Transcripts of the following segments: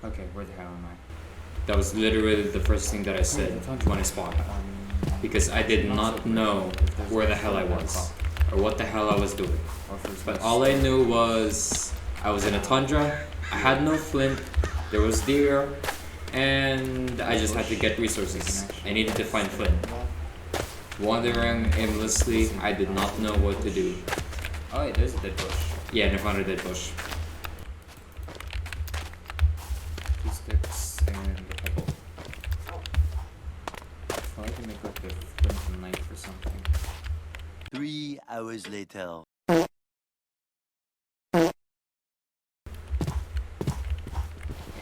Okay, where the hell am I? That was literally the first thing that I said when I spawned. Because I did not know where the hell I was. Or what the hell I was doing. But all I knew was I was in a tundra, I had no flint, there was deer, and I just had to get resources. I needed to find flint. Wandering aimlessly, I did not know what to do. Oh wait, there's a dead bush. Yeah, and I found a dead bush. 2 sticks and a pebble. So I can make like a flint and knife or something. 3 hours later. I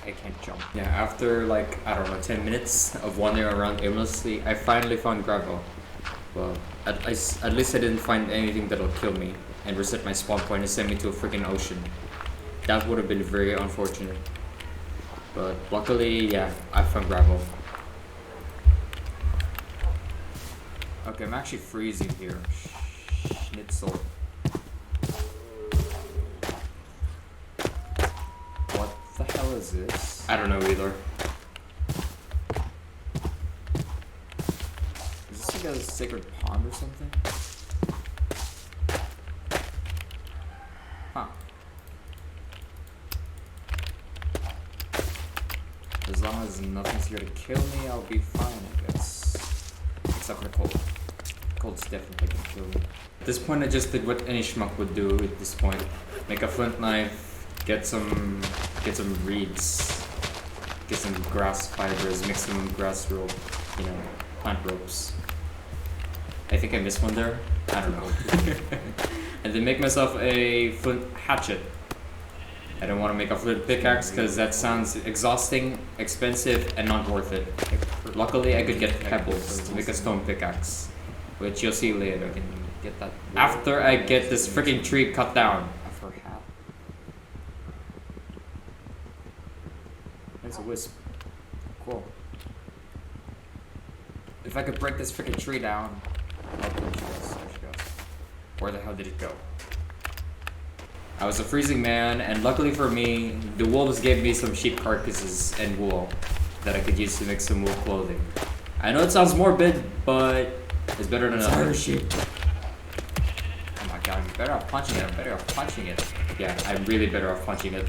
can't jump. Yeah, after like, I don't know, 10 minutes of wandering around aimlessly, I finally found gravel. Well, at least I didn't find anything that'll kill me and reset my spawn point and send me to a freaking ocean. That would have been very unfortunate. But luckily, yeah, I found gravel. Okay, I'm actually freezing here. Schnitzel. What the hell is this? I don't know either. Is this like a sacred pond or something? Huh. As long as nothing's here to kill me, I'll be fine, I guess. Except for cold. Cold's definitely gonna kill me. At this point, I just did what any schmuck would do at this point. Make a flint knife, get some reeds, get some grass fibers, make some grass rope, you know, plant ropes. I think I missed one there. I don't know. And then make myself a flint hatchet. I don't want to make a flint pickaxe because that sounds exhausting, expensive, and not worth it. Luckily, I could get pebbles to make a stone pickaxe, which you'll see later. Can get that After I get this freaking tree cut down. for half. There's a wisp. Cool. If I could break this freaking tree down, I'll put you guys. There she goes. Where the hell did it go? I was a freezing man, and luckily for me, the wolves gave me some sheep carcasses and wool that I could use to make some wool clothing. I know it sounds morbid, but it's better than nothing. sheep. Oh my god, I'm better off punching it. I'm better off punching it. Yeah, I'm really better off punching it.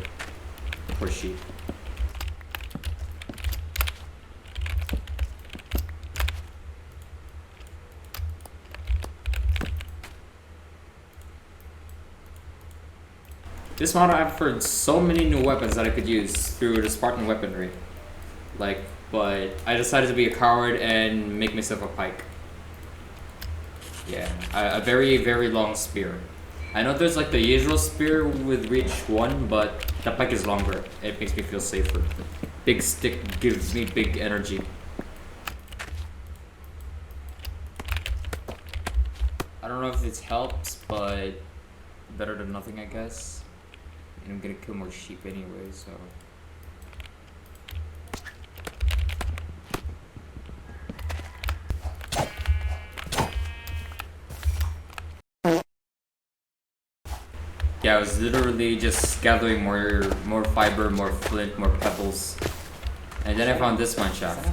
Poor sheep. This mod offered so many new weapons that I could use through the Spartan weaponry. Like, but I decided to be a coward and make myself a pike. Yeah, a very, very long spear. I know there's like the usual spear with reach 1, but the pike is longer. It makes me feel safer. Big stick gives me big energy. I don't know if this helps, but better than nothing, I guess. And I'm gonna kill more sheep anyway, so. Yeah, I was literally just gathering more fiber, more flint, more pebbles. And then I found this mine shaft.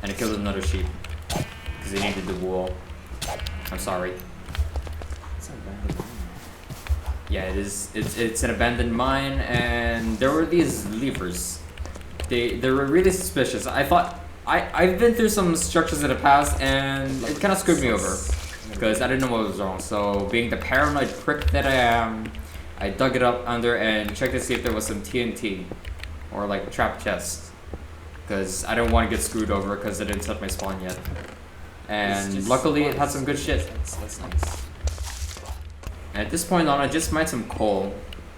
And I killed another sheep. Because they needed the wool. I'm sorry. Yeah, it is. It's an abandoned mine, and there were these levers. They were really suspicious. I thought I've been through some structures in the past, and it kind of screwed me over because I didn't know what was wrong. So, being the paranoid prick that I am, I dug it up under and checked to see if there was some TNT or like a trap chest, because I didn't want to get screwed over because I didn't set my spawn yet. And luckily, it had some good shit. That's nice. And at this point on, I just mined some coal.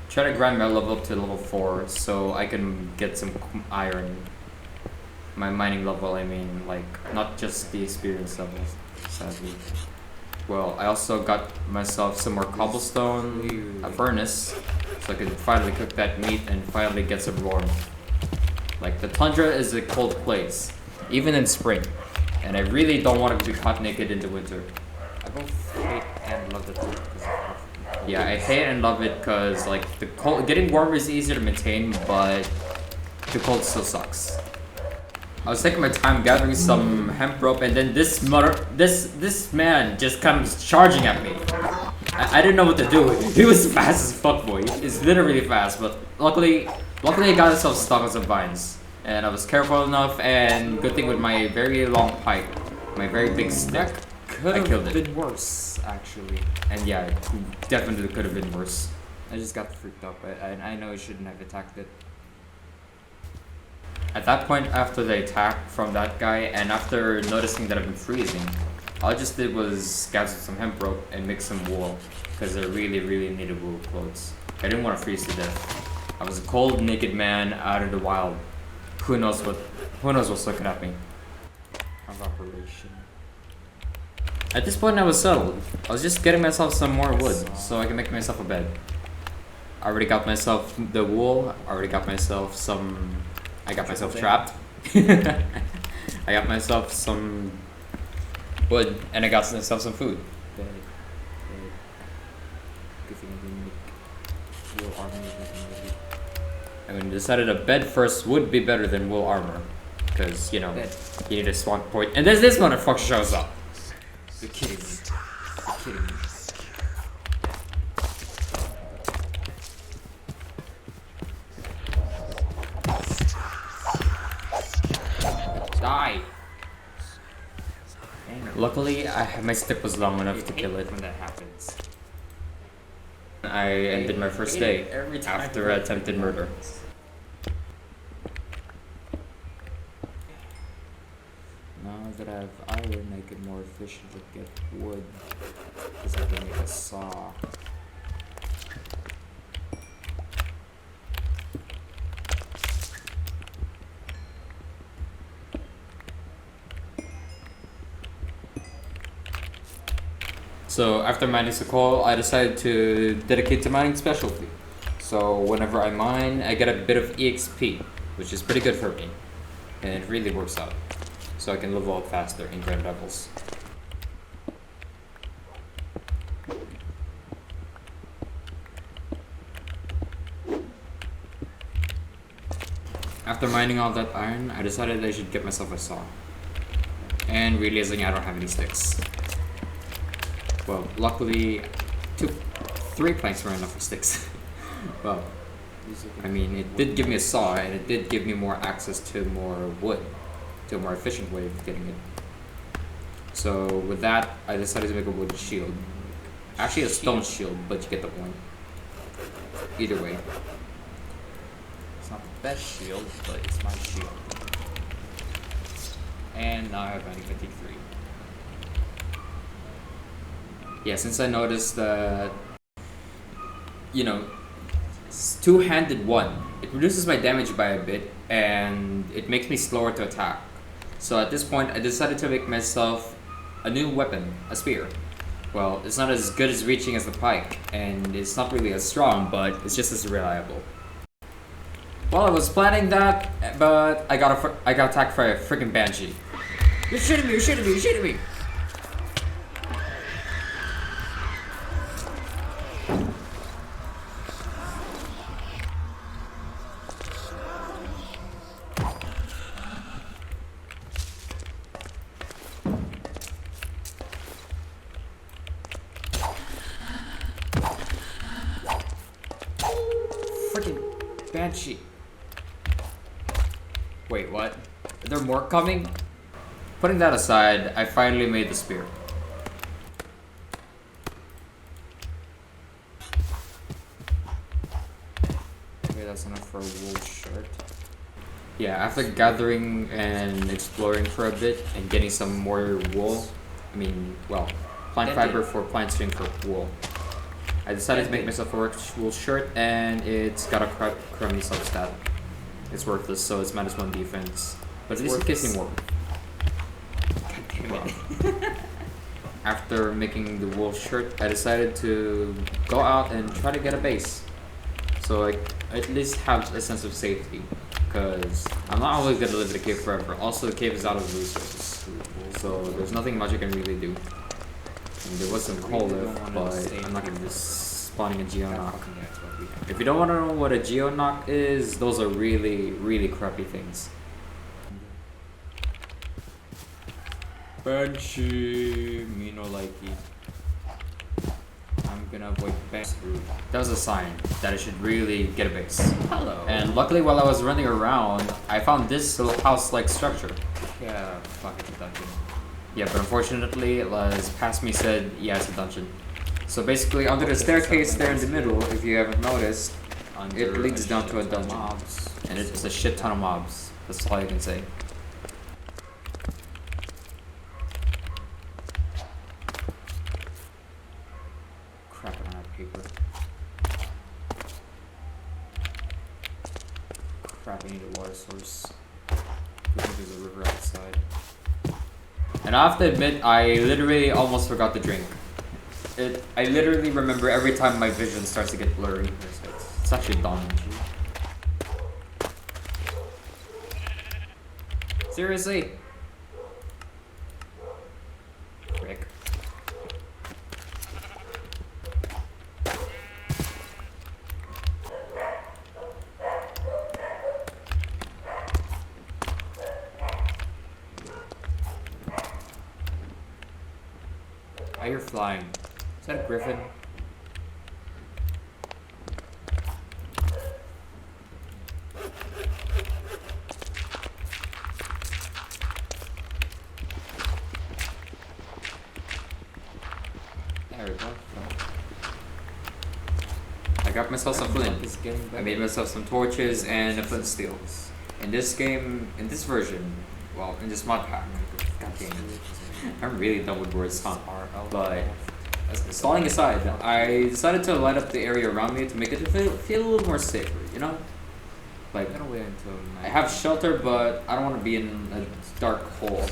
Try to grind my level up to level 4 so I can get some iron. My mining level, I mean, like, not just the experience level, sadly. Well, I also got myself some more cobblestone, a furnace, so I could finally cook that meat and finally get some warmth. Like, the tundra is a cold place, even in spring. And I really don't want to be caught naked in the winter. I both hate and love the tundra because of Yeah, I hate and love it because like the cold, getting warmer is easier to maintain, but the cold still sucks. I was taking my time gathering some hemp rope, and then this man just comes charging at me. I didn't know what to do. He was fast as fuck, boy. He's literally fast, but luckily I got myself stuck on some vines, and I was careful enough. And good thing with my very long pike, my very big stick, I killed it. Could have been worse, actually. And yeah, it definitely could have been worse. I just got freaked up. I know I shouldn't have attacked it. At that point, after the attack from that guy, and after noticing that I've been freezing, all I just did was gather some hemp rope and make some wool, because I really needed wool clothes. I didn't want to freeze to death. I was a cold, naked man out in the wild. Who knows what's looking at me? Evaporation. At this point, I was settled. I was just getting myself some more wood, so I can make myself a bed. I already got myself the wool. I already got myself some. I got myself trapped. I got myself some wood, and I got myself some food. Good thing I didn't make wool armor. I mean, decided a bed first would be better than wool armor, because you know you need a spawn point. And then this motherfucker shows up. You're kidding me. You're kidding me. Die! Luckily, my stick was long enough to kill it. When that happens. I ended my first day after attempted murder. Now that I have iron, I can more efficiently get wood. Because I can make a saw. So after mining some coal, I decided to dedicate to mining specialty. So whenever I mine, I get a bit of EXP, which is pretty good for me. And it really works out. So I can level up faster in grand levels. After mining all that iron, I decided I should get myself a saw. And realizing I don't have any sticks. Well, luckily, 3 planks were enough for sticks. Well, I mean, it did give me a saw, and it did give me more access to more wood, to a more efficient way of getting it. So with that, I decided to make a wood shield. Actually, a stone shield, but you get the point. Either way. It's not the best shield, but it's my shield. And now I have anti-fatigue 3. Yeah, since I noticed that, you know, it's two-handed one. It reduces my damage by a bit, and it makes me slower to attack. So at this point, I decided to make myself a new weapon, a spear. Well, it's not as good as reaching as the pike, and it's not really as strong, but it's just as reliable. Well, I was planning that, but I got attacked by a freaking banshee. You're shooting me! You're shooting me! You're shooting me! Banshee. Wait, what? Are there more coming? Putting that aside, I finally made the spear. Okay, that's enough for a wool shirt. Yeah, after gathering and exploring for a bit and getting some more wool, plant fiber for plant string for wool, I decided to make myself a wool shirt, and it's got a crummy substat. It's worthless, so it's -1 defense. But at least it gives me more. God damn it. After making the wool shirt, I decided to go out and try to get a base. So I at least have a sense of safety. Because I'm not always going to live in the cave forever. Also, the cave is out of resources. So there's nothing much I can really do. And there was some coal left, but I'm not going to just spawning a geoknock. fucking that's what we have. If you don't want to know what a geoknock is, those are really, really crappy things. Banshee, me no likey. I'm gonna avoid base route. That was a sign that I should really get a base. Hello. And luckily, while I was running around, I found this little house-like structure. Yeah, fuck, it's a dungeon. Yeah, but unfortunately, as past me said, yeah, it's a dungeon. So basically, under the staircase there in the middle, if you haven't noticed, it leads down to a dungeon. Mobs. And it's a shit ton of mobs. That's all I can say. Crap, I don't have paper. Crap, I need a water source. I think there's a river outside. And I have to admit, I literally almost forgot to drink. I literally remember every time my vision starts to get blurry. It's actually dumb. Seriously? Frick. I hear flying. Is that a griffin? There we go. I got myself some flint. It's getting I better. made myself some torches and a flint steel. In this game, in this version, well, in this mod pack, god damn it. I'm really done with words, huh? But stalling aside, I decided to light up the area around me to make it feel a little more safer, you know? Like, I'm gonna wait until I have shelter, but I don't want to be in a dark hole.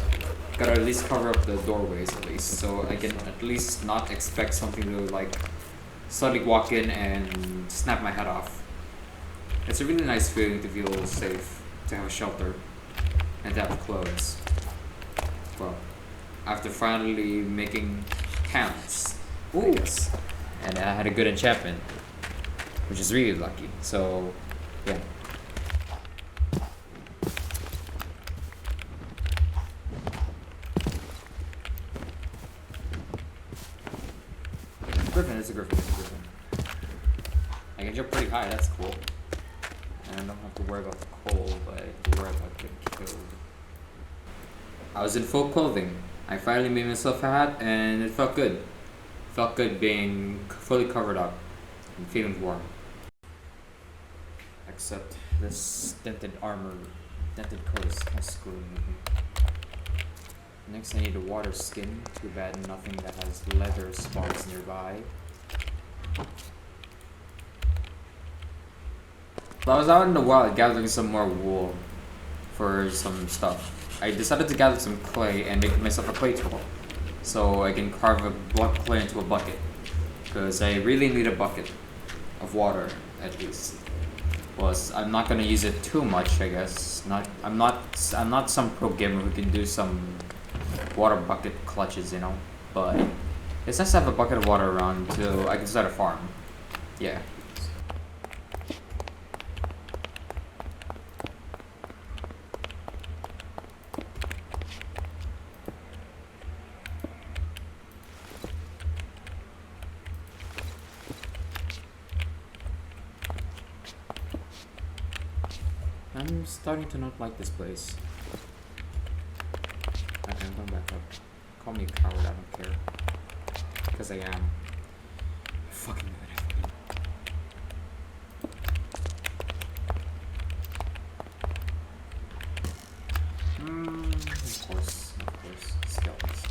Gotta at least cover up the doorways at least, so I can at least not expect something to like suddenly walk in and snap my head off. It's a really nice feeling to feel safe, to have a shelter, and to have clothes. Well, after finally making pants, yes, and I had a good enchantment, which is really lucky. So, yeah. Griffin, it's a griffin, it's a griffin. I can jump pretty high, that's cool. And I don't have to worry about the cold, but I have to worry about getting killed. I was in full clothing. I finally made myself a hat, and it felt good. Felt good being fully covered up and feeling warm. Except this dented armor, dented coat is kind of screwing with me. Next I need a water skin. Too bad nothing that has leather spawns nearby. I was out in the wild gathering some more wool for some stuff. I decided to gather some clay and make myself a clay tool, so I can carve a block of clay into a bucket. Because I really need a bucket of water, at least. Plus, I'm not gonna use it too much, I guess. I'm not some pro gamer who can do some water bucket clutches, you know. But it's nice to have a bucket of water around so I can start a farm. Yeah. I'm starting to not like this place. Okay, I'm going back up. Call me a coward, I don't care. Because I am. I fucking knew it. Of course. Skeletons.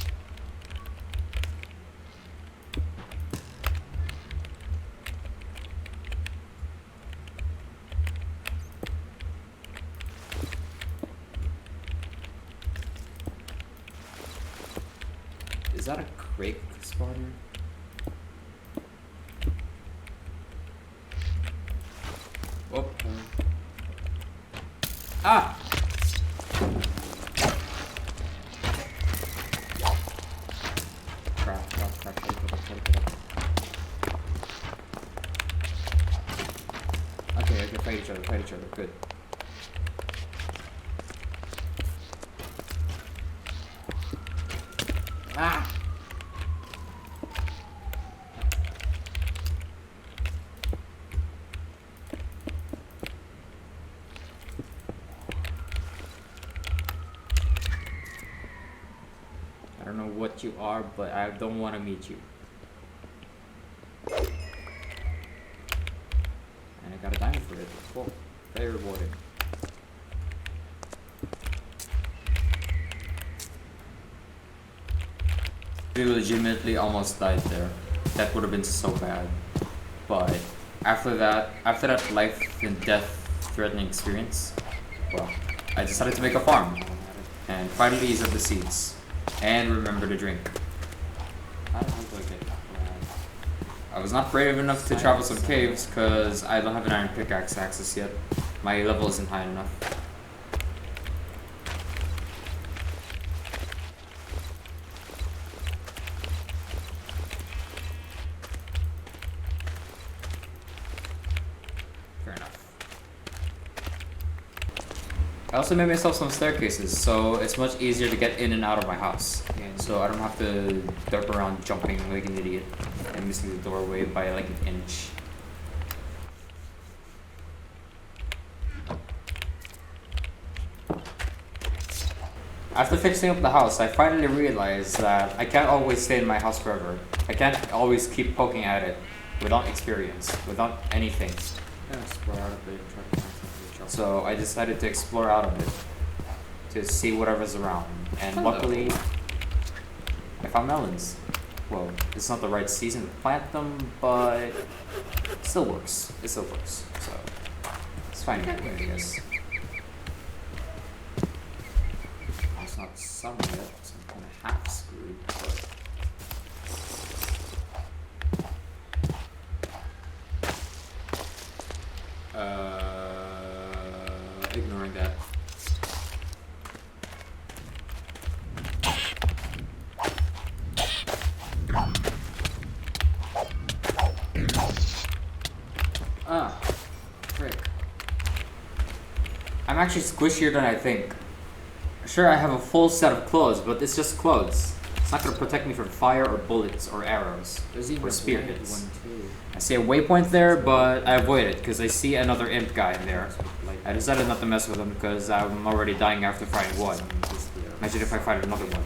Is that a crake spawner? Oh. Ah! Crap. Ah! I don't know what you are, but I don't want to meet you. And I got a diamond for it. Cool. Very rewarding. We legitimately almost died there. That would have been so bad. But after that life and death threatening experience, well, I decided to make a farm and finally ease up the seeds and remember to drink. How do I get that? I was not brave enough to travel some caves because I don't have an iron pickaxe access yet. My level isn't high enough. Fair enough. I also made myself some staircases, so it's much easier to get in and out of my house. Yeah. So I don't have to derp around jumping like an idiot and missing the doorway by like an inch. After fixing up the house, I finally realized that I can't always stay in my house forever. I can't always keep poking at it without experience, without anything. Yeah, explore out of it and try to find something to So I decided to explore out of it to see whatever's around. And luckily, I found melons. Well, it's not the right season to plant them, but it still works. It still works. So it's fine anyway, I guess. It's not summer yet, so I'm kind of half screwed, but... ignoring that. Ah, frick. I'm actually squishier than I think. Sure, I have a full set of clothes, but it's just clothes. It's not gonna protect me from fire or bullets or arrows There's even or a spear blank hits. one too. I see a waypoint there, but I avoid it because I see another imp guy in there. I decided not to mess with him because I'm already dying after fighting one. Imagine if I fight another one.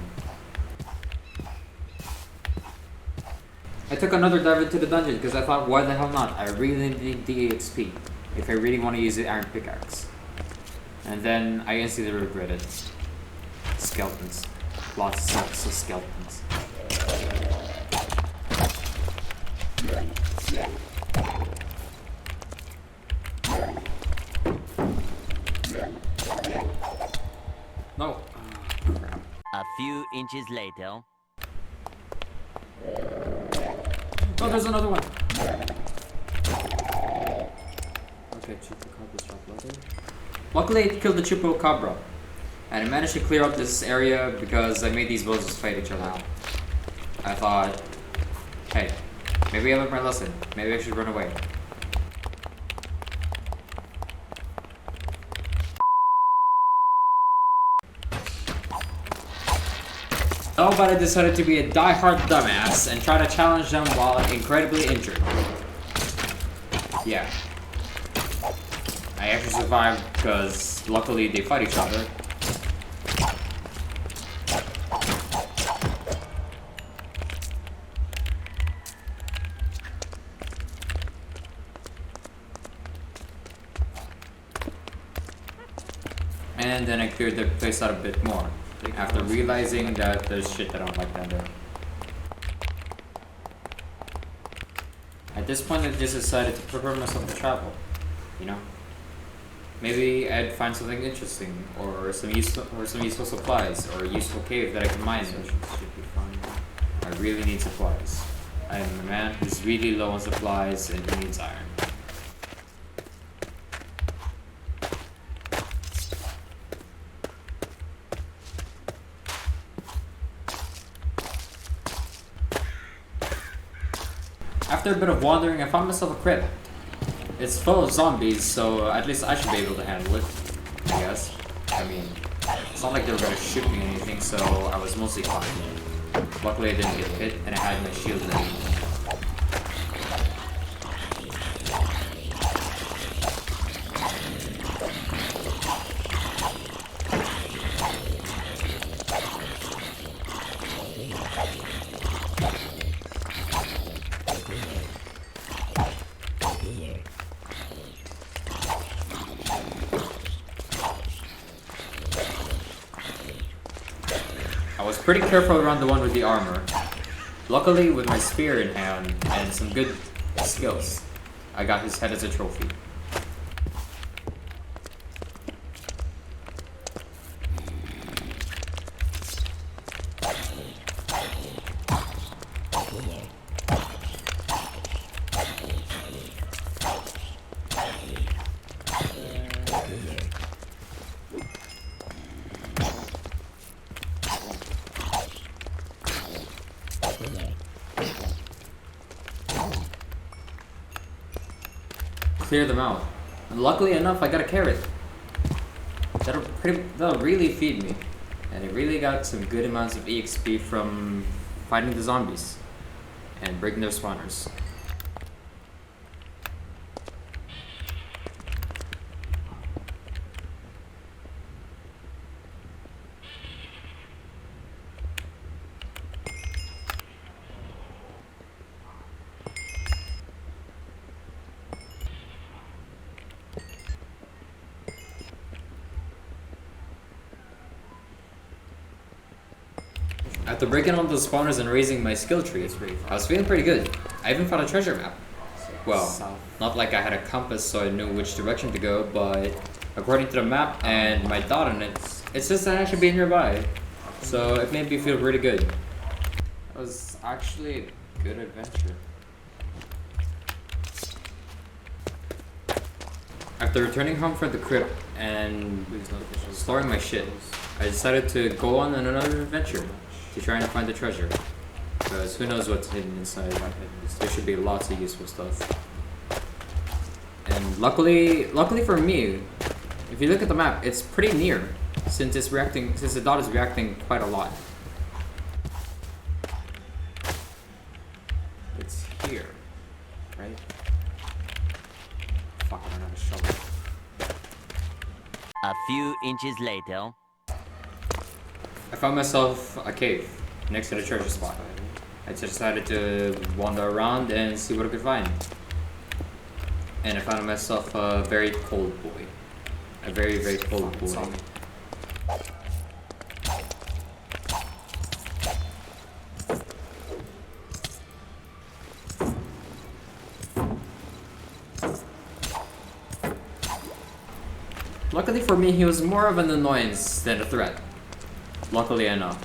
I took another dive into the dungeon because I thought, why the hell not? I really need the EXP if I really want to use the iron pickaxe. And then I instantly regretted. Skeletons. Lots of skeletons. No. Crap. A few inches later. Oh, there's another one. Okay, Chupacabra drop leather. Luckily, it killed the Chupacabra. And I managed to clear up this area because I made these bozos fight each other. I thought, hey, maybe I learned my lesson. Maybe I should run away. Oh, but I decided to be a die-hard dumbass and try to challenge them while incredibly injured. Yeah. I actually survived because luckily they fight each other. And then I cleared the place out a bit more, after realizing that there's shit that I don't like down there. At this point, I just decided to prepare myself to travel, you know? Maybe I'd find something interesting, or some useful supplies, or a useful cave that I can mine in. Should be fine. I really need supplies. I am a man who's really low on supplies and he needs iron. After a bit of wandering, I found myself a crypt. It's full of zombies, so at least I should be able to handle it, I guess. I mean, it's not like they were gonna shoot me or anything, so I was mostly fine. Luckily I didn't get hit and I had my shield ready. I was pretty careful around the one with the armor. Luckily, with my spear in hand and some good skills, I got his head as a trophy. Clear them out. And luckily enough, I got a carrot. That'll really feed me. And I really got some good amounts of EXP from fighting the zombies and breaking their spawners. After breaking all the spawners and raising my skill tree, I was feeling pretty good. I even found a treasure map. Well, not like I had a compass so I knew which direction to go, but according to the map and my dot on it, it says that I should be nearby. So it made me feel really good. It was actually a good adventure. After returning home from the crypt and storing my shit, I decided to go on another adventure to try and find the treasure. Because who knows what's hidden inside. There should be lots of useful stuff. And luckily for me, if you look at the map, it's pretty near since the dot is reacting quite a lot. It's here, right? Fuck, I don't have a shovel. A few inches later. I found myself a cave next to the treasure spot. I just decided to wander around and see what I could find. And I found myself a very cold boy. A very, very cold boy. Luckily for me, he was more of an annoyance than a threat. Luckily enough.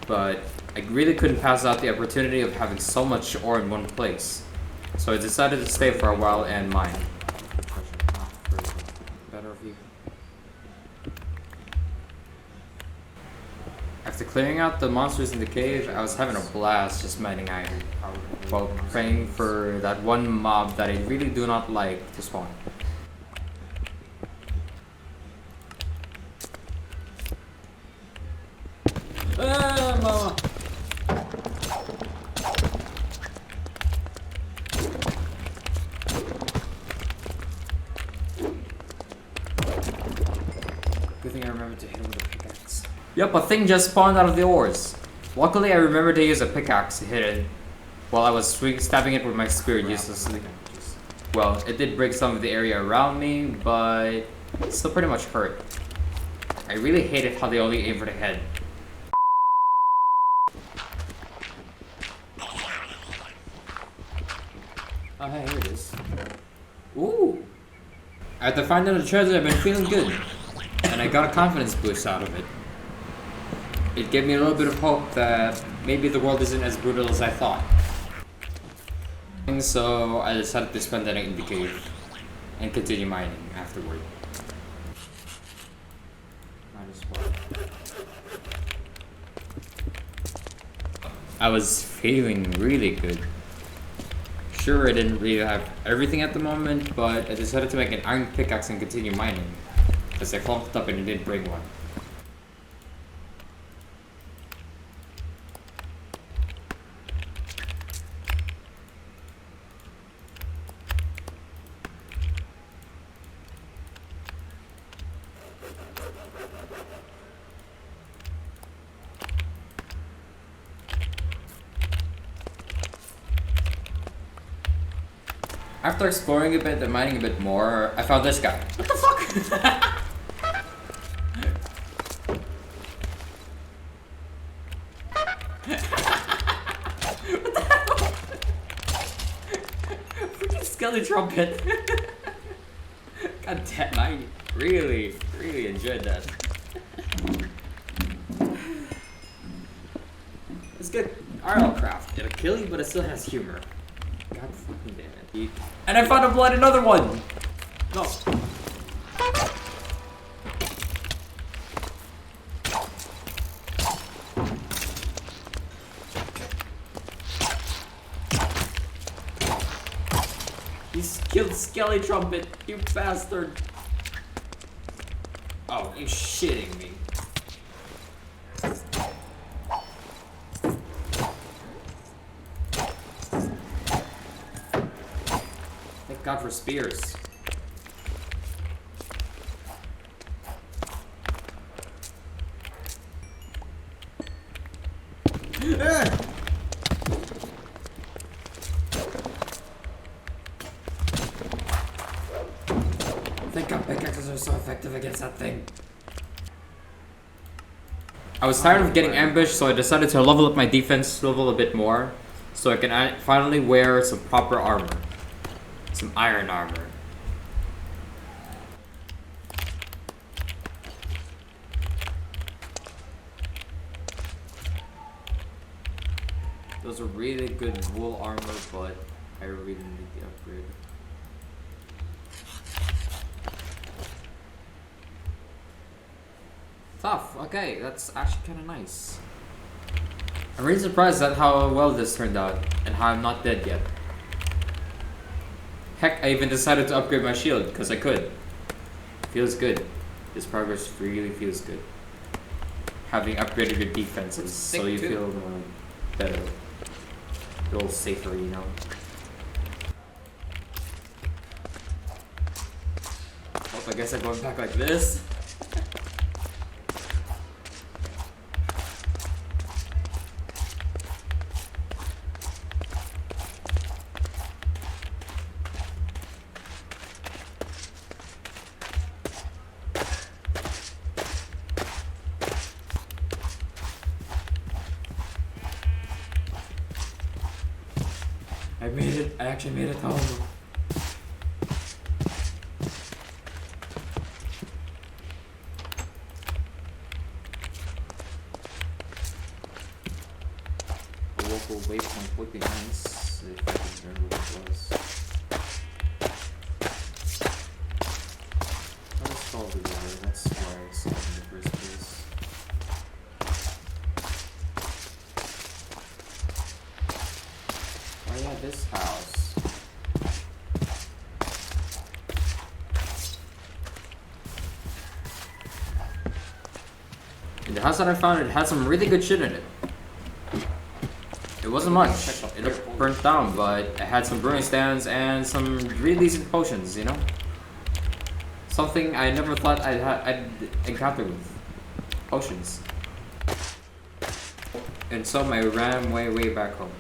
But I really couldn't pass out the opportunity of having so much ore in one place. So I decided to stay for a while and mine. Better view. After clearing out the monsters in the cave, I was having a blast just mining iron. While praying for that one mob that I really do not like to spawn. Mama. Good thing I remembered to hit him with a pickaxe. Yep, a thing just spawned out of the ores. Luckily, I remembered to use a pickaxe to hit it while I was stabbing it with my spear uselessly. Well, it did break some of the area around me, but it still pretty much hurt. I really hated how they only aim for the head. Oh, hey, here it is. Ooh! After finding the treasure, I've been feeling good. And I got a confidence boost out of it. It gave me a little bit of hope that maybe the world isn't as brutal as I thought. And so I decided to spend the night in the cave and continue mining afterward. Might as well. I was feeling really good. Sure, I didn't really have everything at the moment, but I decided to make an iron pickaxe and continue mining. Because I clumped up and it did break one. After exploring a bit and mining a bit more, I found this guy. What the fuck? Freaking skelly trumpet. God damn, I really enjoyed that. It's good. RLCraft. It'll kill you, but it still has humor. God fucking damn it. And I found a blood another one! No. He's killed Skelly Trumpet, you bastard! Oh, you're shitting me. Thank God for spears. Thank God pickaxes are so effective against that thing. I was tired of getting ambushed, so I decided to level up my defense level a bit more, so I can finally wear some proper armor. Some iron armor. Those are really good wool armor, but I really need the upgrade. Tough, okay, that's actually kind of nice. I'm really surprised at how well this turned out, and how I'm not dead yet. Heck, I even decided to upgrade my shield, because I could. Feels good. This progress really feels good. Having upgraded your defenses, so you feel more better. A little safer, you know. Oh, I guess I'm going back like this. I made it. I actually made it home. A local waypoint would be nice if I could remember what it was. That was probably there. That's why I saw it in the first place. Oh yeah, this house. And the house that I found, it had some really good shit in it. It wasn't much. It burnt down, but it had some brewing stands and some really decent potions, you know? Something I never thought I'd encounter with. Potions. And so I ran way back home.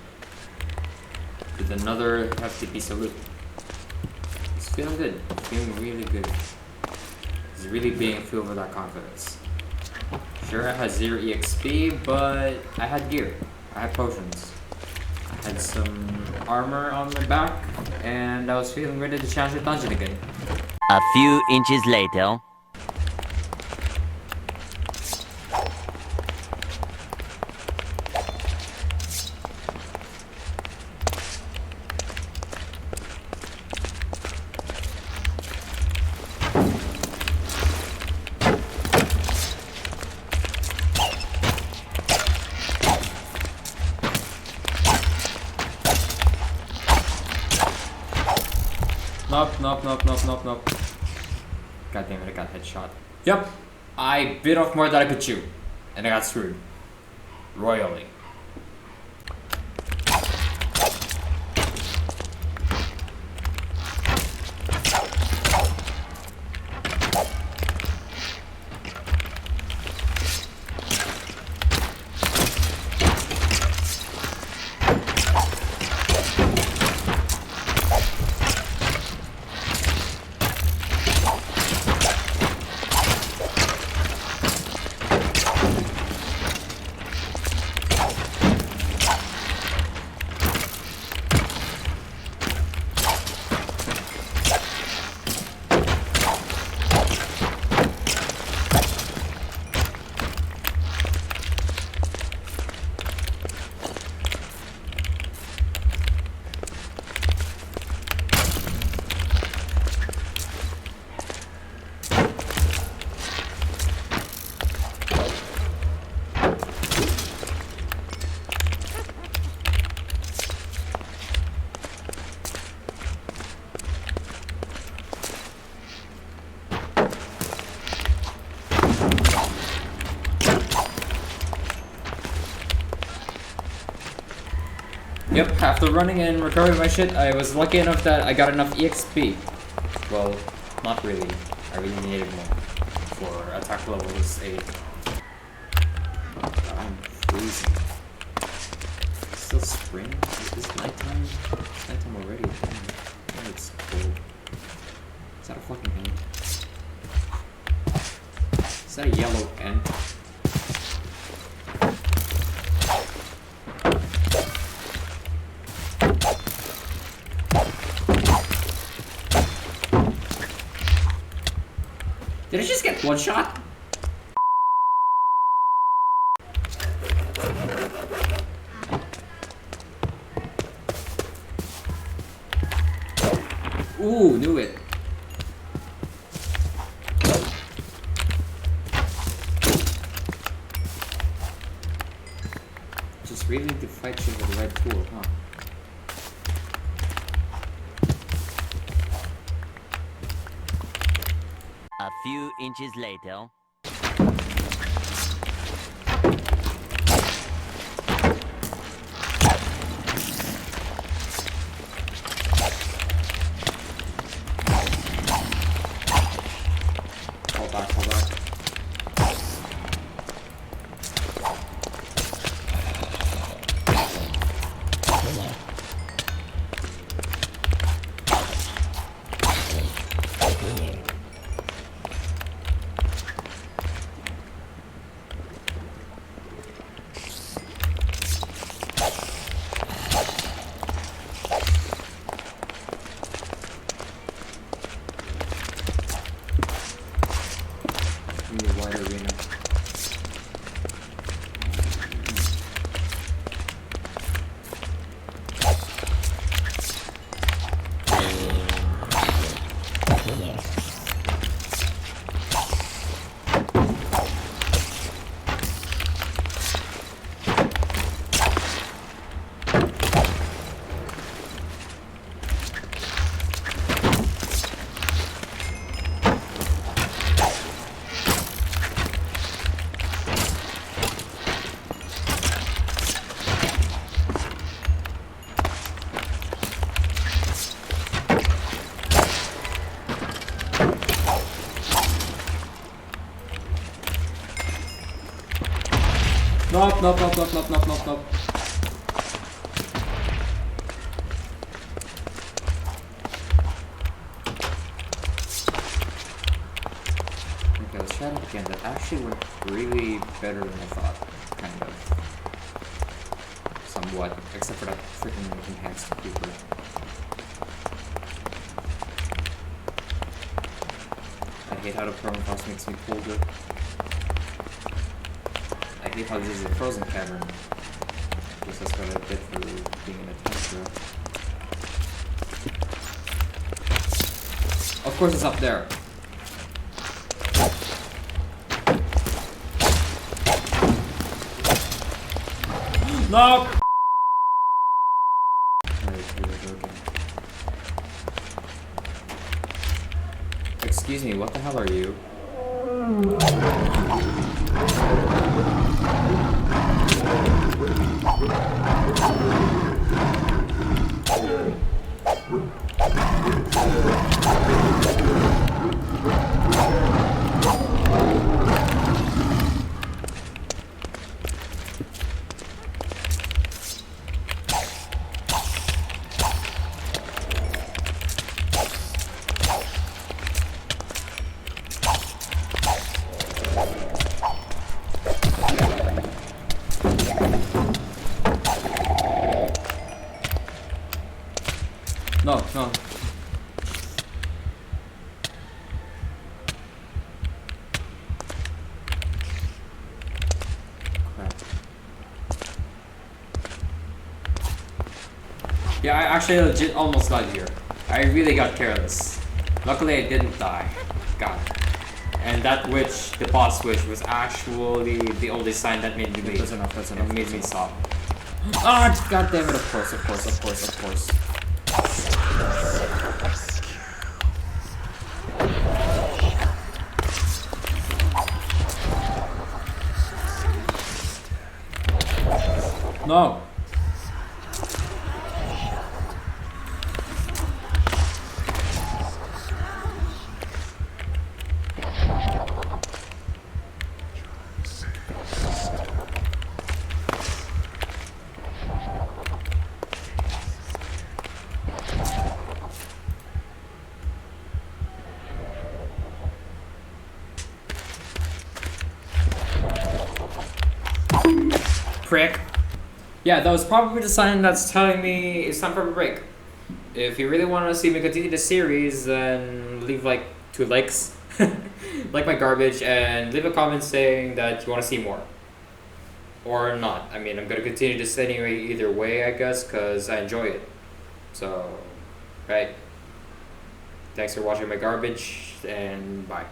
With another hefty piece of loot. It's feeling good. Feeling really good. It's really being filled with that confidence. Sure, I had 0 EXP, but I had gear. I had potions. I had some armor on my back, and I was feeling ready to challenge the dungeon again. A few inches later. Nope. God damn it, I got headshot. Yep, I bit off more than I could chew, and I got screwed. Royally. Yep, after running and recovering my shit, I was lucky enough that I got enough EXP. Well, not really. I really needed more for attack levels 8. I'm freezing. It's still spring? Is it nighttime? It's nighttime already. Damn, it's cold. Is that a fucking ant? Is that a yellow ant? Did I just get one shot? Ooh, knew it. Just really need to fight shit with the right tool, huh? A few inches later. Hold back, hold back. Wide arena. Nope, nope, nope, nope, nope, nope, nope, nope. Okay, let's try it again. That actually went really better than I thought. Kind of. Somewhat. Except for that freaking enhanced creeper. I hate how the permafrost makes me colder. I hate how this is a frozen cavern. I guess that's what I get for being in a tundra. Of course it's up there. No! Excuse me, what the hell are you? No, no. Crap. Yeah, I actually legit almost died here. I really got careless. Luckily I didn't die. God. And that witch, the boss witch, was actually the only sign that made me leave. That's enough, that's enough. And made me stop. Ah, god damn it, of course, of course, of course, of course. No. Prick. Yeah, that was probably the sign that's telling me it's time for a break. If you really want to see me continue the series, then leave like 2 likes, like my garbage, and leave a comment saying that you want to see more. Or not. I mean, I'm gonna continue this anyway either way, I guess, because I enjoy it. So, right. Thanks for watching my garbage, and bye.